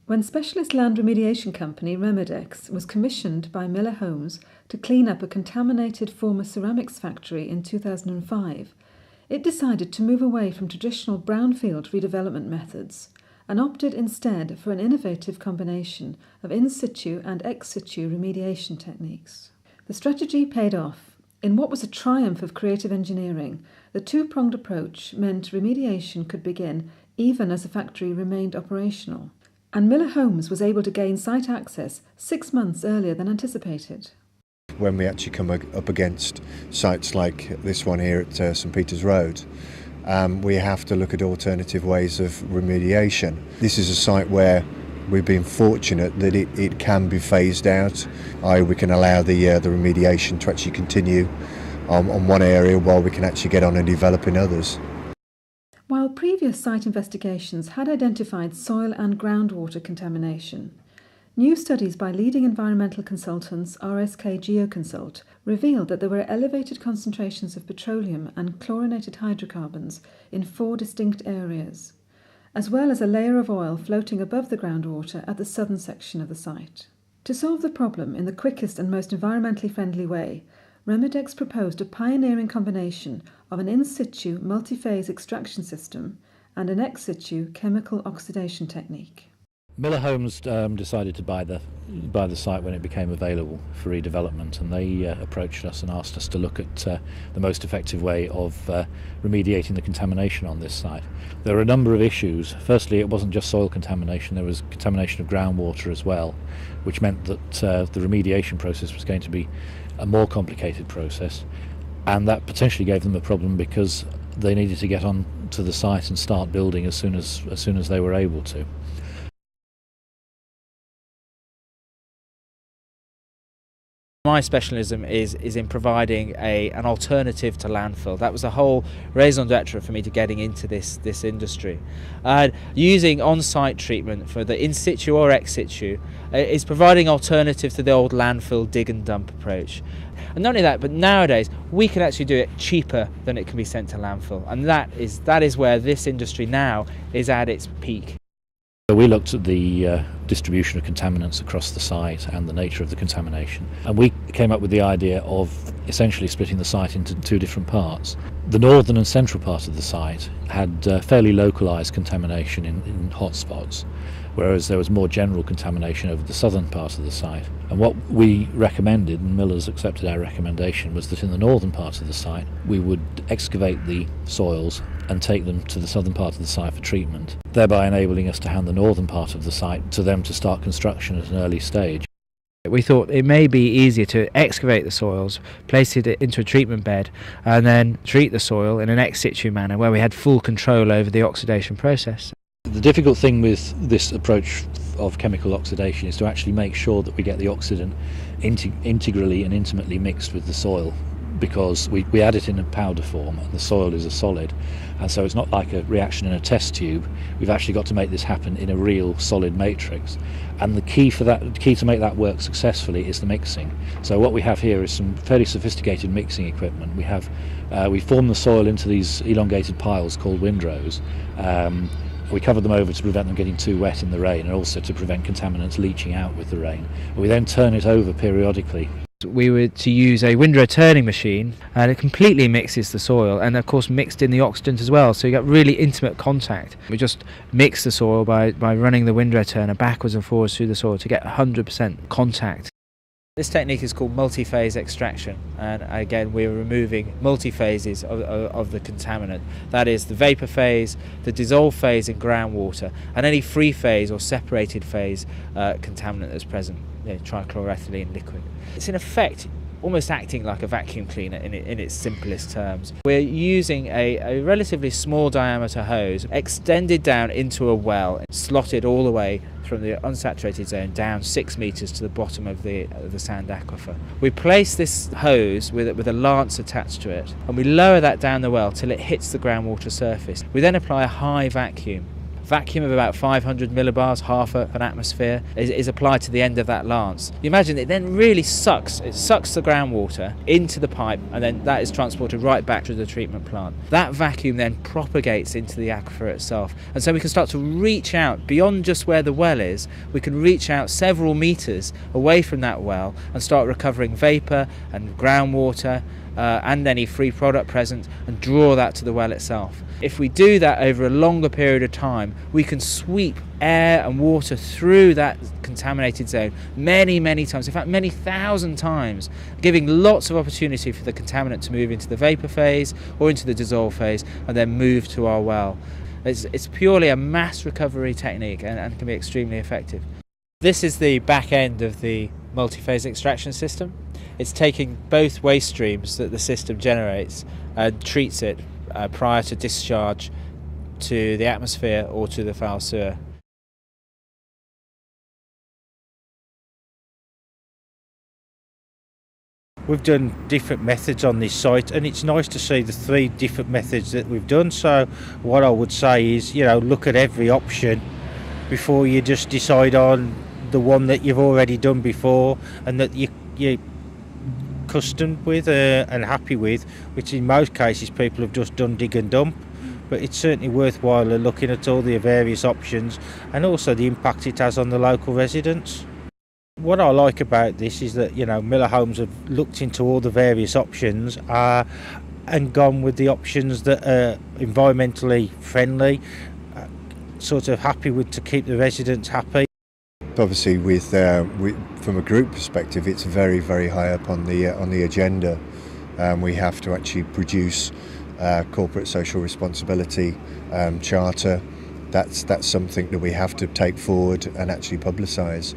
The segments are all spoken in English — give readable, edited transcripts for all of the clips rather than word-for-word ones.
When specialist land remediation company RemedX was commissioned by Miller Homes to clean up a contaminated former ceramics factory in 2005, it decided to move away from traditional brownfield redevelopment methods and opted instead for an innovative combination of in-situ and ex-situ remediation techniques. The strategy paid off. In what was a triumph of creative engineering, the two-pronged approach meant remediation could begin even as the factory remained operational, and Miller Homes was able to gain site access 6 months earlier than anticipated. When we actually come up against sites like this one here at St Peter's Road, we have to look at alternative ways of remediation. This is a site where we've been fortunate that it can be phased out. We can allow the remediation to actually continue on one area while we can actually get on and develop in others. While previous site investigations had identified soil and groundwater contamination, new studies by leading environmental consultants RSK Geoconsult revealed that there were elevated concentrations of petroleum and chlorinated hydrocarbons in 4 distinct areas, as well as a layer of oil floating above the groundwater at the southern section of the site. To solve the problem in the quickest and most environmentally friendly way, RemedX proposed a pioneering combination of an in-situ multi-phase extraction system and an ex-situ chemical oxidation technique. Miller Homes decided to buy the site when it became available for redevelopment, and they approached us and asked us to look at the most effective way of remediating the contamination on this site. There were a number of issues. Firstly, it wasn't just soil contamination, there was contamination of groundwater as well, which meant that the remediation process was going to be a more complicated process, and that potentially gave them a problem because they needed to get on to the site and start building as soon as they were able to. My specialism is in providing an alternative to landfill. That was the whole raison d'etre for me to getting into this industry. Using on-site treatment for the in-situ or ex-situ is providing alternative to the old landfill dig and dump approach. And not only that, but nowadays we can actually do it cheaper than it can be sent to landfill, and that is where this industry now is at its peak. We looked at the distribution of contaminants across the site and the nature of the contamination, and we came up with the idea of essentially splitting the site into 2 different parts. The northern and central part of the site had fairly localised contamination in hotspots, whereas there was more general contamination over the southern part of the site. And what we recommended, and Miller's accepted our recommendation, was that in the northern part of the site we would excavate the soils and take them to the southern part of the site for treatment, thereby enabling us to hand the northern part of the site to them to start construction at an early stage. We thought it may be easier to excavate the soils, place it into a treatment bed, and then treat the soil in an ex-situ manner where we had full control over the oxidation process. The difficult thing with this approach of chemical oxidation is to actually make sure that we get the oxidant integrally and intimately mixed with the soil, because we add it in a powder form and the soil is a solid, and so it's not like a reaction in a test tube. We've actually got to make this happen in a real solid matrix, and the key to make that work successfully is the mixing. So what we have here is some fairly sophisticated mixing equipment. We form the soil into these elongated piles called windrows. We cover them over to prevent them getting too wet in the rain, and also to prevent contaminants leaching out with the rain. We then turn it over periodically. We were to use a windrow turning machine, and it completely mixes the soil, and of course mixed in the oxidant as well, so you got really intimate contact. We just mix the soil by running the windrow turner backwards and forwards through the soil to get 100% contact. This technique is called multi-phase extraction, and again we're removing multi-phases of the contaminant. That is the vapour phase, the dissolved phase in groundwater, and any free phase or separated phase contaminant that's present, trichloroethylene liquid. It's in effect almost acting like a vacuum cleaner in its simplest terms. We're using a relatively small diameter hose extended down into a well, slotted all the way from the unsaturated zone down 6 metres to the bottom of the sand aquifer. We place this hose with a lance attached to it, and we lower that down the well till it hits the groundwater surface. We then apply a high vacuum. vacuum of about 500 millibars, half an atmosphere, is applied to the end of that lance. You imagine it then really sucks the groundwater into the pipe, and then that is transported right back to the treatment plant. That vacuum then propagates into the aquifer itself, and so we can start to reach out beyond just where the well is. We can reach out several meters away from that well and start recovering vapour and groundwater and any free product present, and draw that to the well itself. If we do that over a longer period of time, we can sweep air and water through that contaminated zone many times, in fact many thousand times, giving lots of opportunity for the contaminant to move into the vapour phase or into the dissolve phase and then move to our well. It's purely a mass recovery technique and can be extremely effective. This is the back end of the multi-phase extraction system. It's taking both waste streams that the system generates and treats it prior to discharge to the atmosphere or to the foul sewer. We've done different methods on this site, and it's nice to see the 3 different methods that we've done. So what I would say is, look at every option before you just decide on the one that you've already done before and that you're accustomed with and happy with, which in most cases people have just done dig and dump. But it's certainly worthwhile looking at all the various options and also the impact it has on the local residents. What I like about this is that Miller Homes have looked into all the various options and gone with the options that are environmentally friendly, sort of happy with to keep the residents happy. Obviously, from a group perspective, it's very high up on the agenda. We have to actually produce corporate social responsibility charter. That's something that we have to take forward and actually publicise.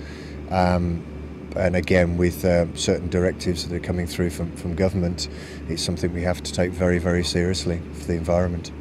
And again, with certain directives that are coming through from government, it's something we have to take very seriously for the environment.